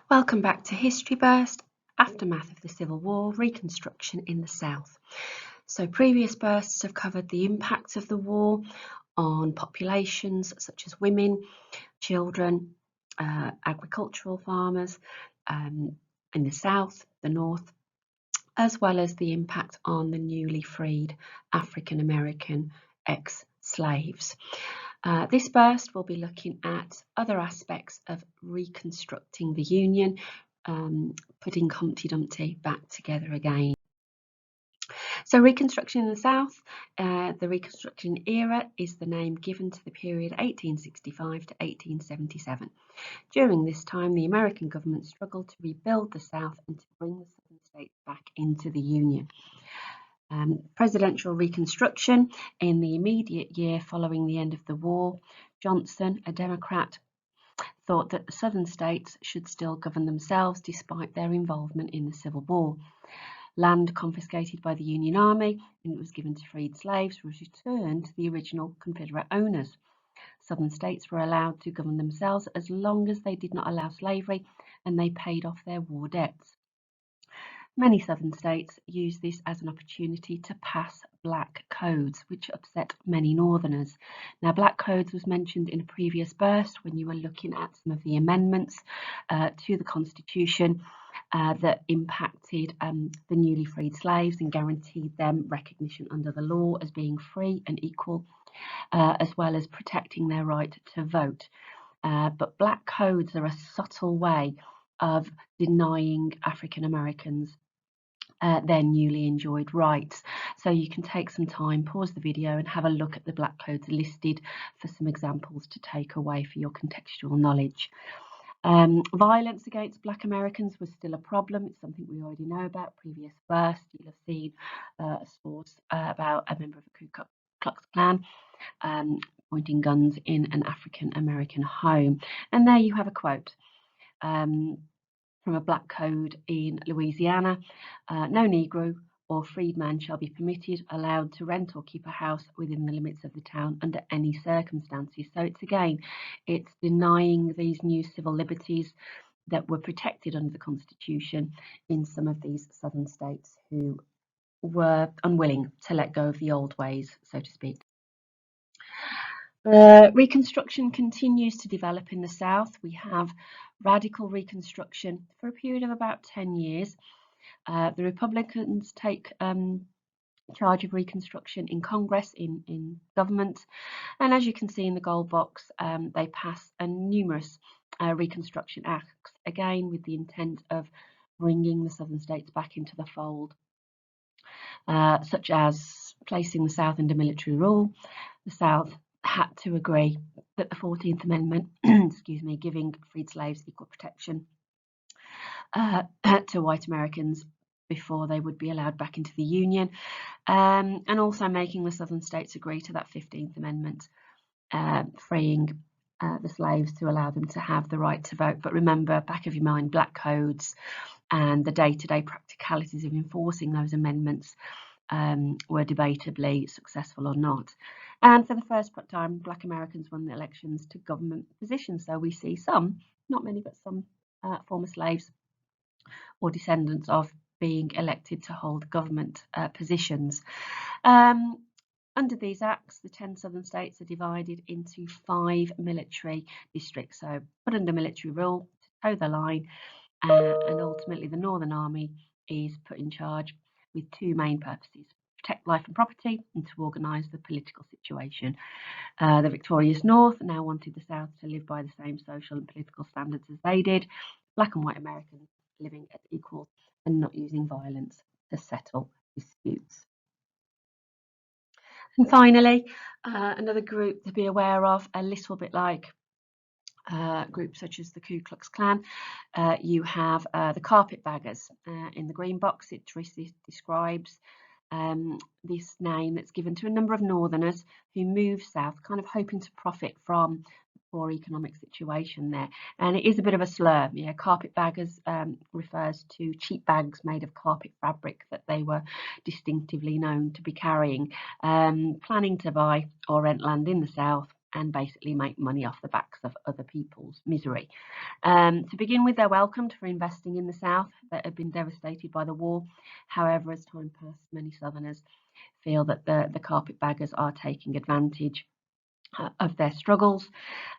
Welcome back to History Burst, Aftermath of the Civil War, Reconstruction in the South. So previous bursts have covered the impact of the war on populations such as women, children, agricultural farmers in the South, the North, as well as the impact on the newly freed African American ex-slaves. This burst will be looking at other aspects of reconstructing the Union, putting Humpty Dumpty back together again. So Reconstruction in the South, the Reconstruction era is the name given to the period 1865 to 1877. During this time, the American government struggled to rebuild the South and to bring the southern states back into the Union. Presidential Reconstruction in the immediate year following the end of the war, Johnson, a Democrat, thought that the southern states should still govern themselves despite their involvement in the Civil War. Land confiscated by the Union Army and it was given to freed slaves was returned to the original Confederate owners. Southern states were allowed to govern themselves as long as they did not allow slavery and they paid off their war debts. Many southern states used this as an opportunity to pass black codes, which upset many northerners. Now, black codes was mentioned in a previous burst when you were looking at some of the amendments to the Constitution that impacted the newly freed slaves and guaranteed them recognition under the law as being free and equal, as well as protecting their right to vote. But black codes are a subtle way of denying African Americans their newly enjoyed rights. So you can take some time, pause the video and have a look at the black codes listed for some examples to take away for your contextual knowledge. Violence against Black Americans was still a problem. It's something we already know about. Previous burst, you'll have seen a source about a member of the Ku Klux Klan pointing guns in an African American home. And there you have a quote from a black code in Louisiana. No Negro or freedman shall be permitted, allowed to rent or keep a house within the limits of the town under any circumstances. So it's denying these new civil liberties that were protected under the Constitution in some of these southern states who were unwilling to let go of the old ways, so to speak. Reconstruction continues to develop in the South. We have radical Reconstruction for a period of about 10 years. The Republicans take charge of Reconstruction in Congress, in government, and as you can see in the gold box, they pass numerous Reconstruction acts, again with the intent of bringing the southern states back into the fold, such as placing the South under military rule. The South had to agree that the 14th Amendment, giving freed slaves equal protection to white Americans before they would be allowed back into the Union, and also making the southern states agree to that 15th Amendment, freeing the slaves to allow them to have the right to vote. But remember, back of your mind, black codes and the day-to-day practicalities of enforcing those amendments were debatably successful or not. And for the first time, Black Americans won the elections to government positions. So we see some, not many, but some former slaves or descendants of being elected to hold government positions. Under these acts, the 10 southern states are divided into 5 military districts, so put under military rule to toe the line, and ultimately the Northern Army is put in charge with 2 main purposes: protect life and property and to organise the political situation. The victorious North now wanted the South to live by the same social and political standards as they did, Black and white Americans living as equals and not using violence to settle disputes. And finally, another group to be aware of, a little bit like groups such as the Ku Klux Klan, you have the Carpetbaggers. In the green box, it describes this name that's given to a number of Northerners who move south, kind of hoping to profit from the poor economic situation there. And it is a bit of a slur. Yeah, Carpetbaggers refers to cheap bags made of carpet fabric that they were distinctively known to be carrying, planning to buy or rent land in the south and basically make money off the backs of other people's misery. To begin with, they're welcomed for investing in the South that had been devastated by the war. However, as time passed, many Southerners feel that the carpetbaggers are taking advantage of their struggles.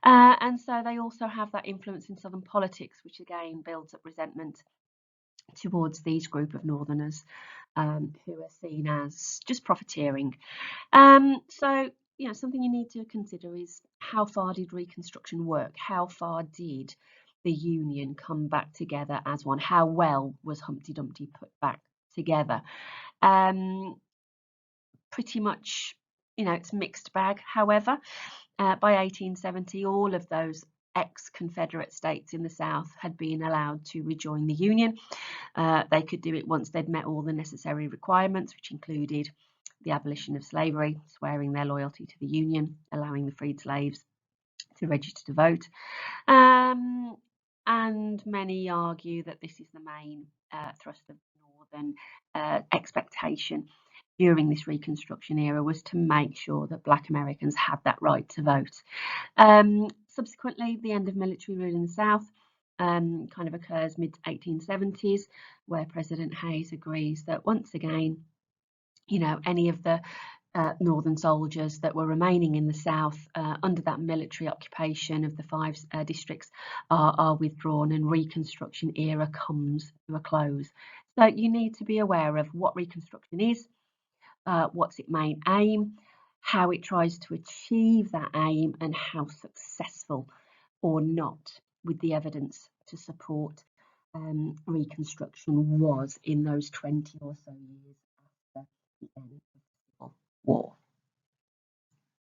And so they also have that influence in Southern politics, which again builds up resentment towards these group of Northerners who are seen as just profiteering. So, something you need to consider is how far did Reconstruction work? How far did the Union come back together as one? How well was Humpty Dumpty put back together? Pretty much, it's a mixed bag. However, by 1870, all of those ex-Confederate states in the South had been allowed to rejoin the Union. They could do it once they'd met all the necessary requirements, which included the abolition of slavery, swearing their loyalty to the Union, allowing the freed slaves to register to vote. And many argue that this is the main thrust of Northern expectation during this Reconstruction era, was to make sure that Black Americans had that right to vote. Subsequently, the end of military rule in the South kind of occurs mid-1870s, where President Hayes agrees that once again, any of the Northern soldiers that were remaining in the South under that military occupation of the 5 districts are withdrawn, and Reconstruction era comes to a close. So you need to be aware of what Reconstruction is, what's its main aim, how it tries to achieve that aim, and how successful or not, with the evidence to support Reconstruction, was in those 20 or so years